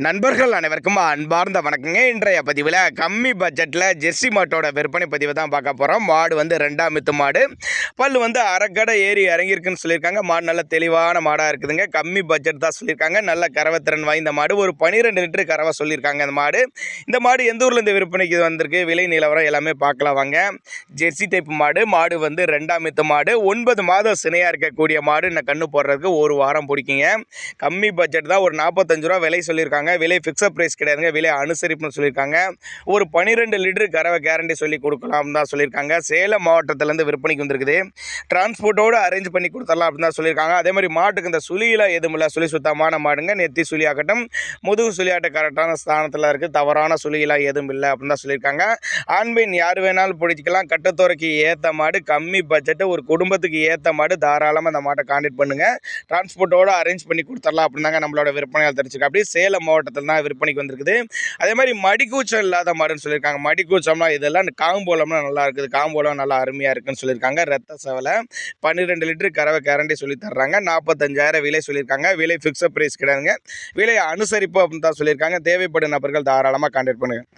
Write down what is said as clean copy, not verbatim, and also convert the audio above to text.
நண்பர்கள் அனைவருக்கும் அன்பார்ந்த வணக்கங்க. இன்றைய பதிவில் கம்மி பட்ஜெட்டில் ஜெர்சி மாட்டோட விற்பனை பதிவை தான் பார்க்க போகிறோம். மாடு வந்து 2ஆம் மித்து மாடு, பல் வந்து அரைக்கடை ஏறி இறங்கியிருக்குன்னு சொல்லியிருக்காங்க. மாடு நல்ல தெளிவான மாடாக இருக்குதுங்க. கம்மி பட்ஜெட் தான் சொல்லியிருக்காங்க. நல்ல கறவைத்திறன் வாய்ந்த மாடு, ஒரு 12 லிட்டரு கறவை சொல்லியிருக்காங்க. இந்த மாடு எந்த ஊர்லேருந்து விற்பனைக்கு வந்திருக்கு, விலை நிலவரம் எல்லாமே பார்க்கலாம் வாங்க. ஜெர்சி டைப் மாடு, மாடு வந்து 2ஆம் மித்து மாடு, 9 மாதம் சினையாக இருக்கக்கூடிய மாடு. இன்னும் கண்ணு போடுறதுக்கு ஒரு வாரம் பிடிக்குங்க. கம்மி பட்ஜெட் தான், ஒரு 45 ரூபா விலை சொல்லியிருக்காங்க. விலை ஃபிக்ஸட் பிரைஸ் கிடையாதுங்க, விலை அனுசரிப்புன்னு சொல்லியிருக்காங்க. ஒரு 12 லிட்டரு கறவை கேரண்டி சொல்லி கொடுக்கலாம் தான் சொல்லியிருக்காங்க. சேலம் மாவட்டத்திலேருந்து விற்பனைக்கு வந்திருக்குது. டிரான்ஸ்போர்ட்டோடு அரேஞ்ச் பண்ணி கொடுத்துடலாம் அப்படின்னு தான் சொல்லியிருக்காங்க. அதே மாதிரி மாட்டுக்கு இந்த சுழியெல்லாம் எதுவும் இல்லை, சுழி சுத்தமான மாடுங்க. நெத்தி சுழியாகட்டும், முதுகு சுழியாட்ட கரெக்டான ஸ்தானத்தில் இருக்குது. தவறான சுழியெல்லாம் எதுவும் இல்லை அப்படின்னு தான் சொல்லியிருக்காங்க. ஆண் பெண் யார் வேணாலும் பிடிச்சிக்கலாம். கட்டத்துறைக்கு ஏற்ற மாடு, கம்மி பட்ஜெட்டு, ஒரு குடும்பத்துக்கு ஏற்ற மாடு. தாராளமாக அந்த மாட்டை கான்டாக்ட் பண்ணுங்கள். டிரான்ஸ்போர்ட்டோடு அரேஞ்ச் பண்ணி கொடுத்துடலாம் அப்படின்னாங்க நம்மளோட விற்பனையால் தெரிஞ்சுக்க. அப்படி சேலம் மாவட்டத்தில் தான் விற்பனைக்கு வந்திருக்குது. அதே மாதிரி மடிக்கூச்சம் இல்லாத மாடுன்னு சொல்லியிருக்காங்க. மடிக்கூச்சம்லாம் இதெல்லாம் காம்போலம்லாம் நல்லா இருக்குது, காம்போலம் நல்லா அருமையாக இருக்குன்னு சொல்லியிருக்காங்க. ரத்த சவலை 12 லிட்டரு கறவை கேரண்டி சொல்லி தர்றாங்க. 45,000 விலை சொல்லியிருக்காங்க. விலை ஃபிக்ஸட் பிரைஸ் கிடையாதுங்க, விலை அனுசரிப்பு அப்படின்னு தான் சொல்லியிருக்காங்க. தேவைப்படும் நபர்கள் தாராளமாக கான்டாக்ட் பண்ணுங்கள்.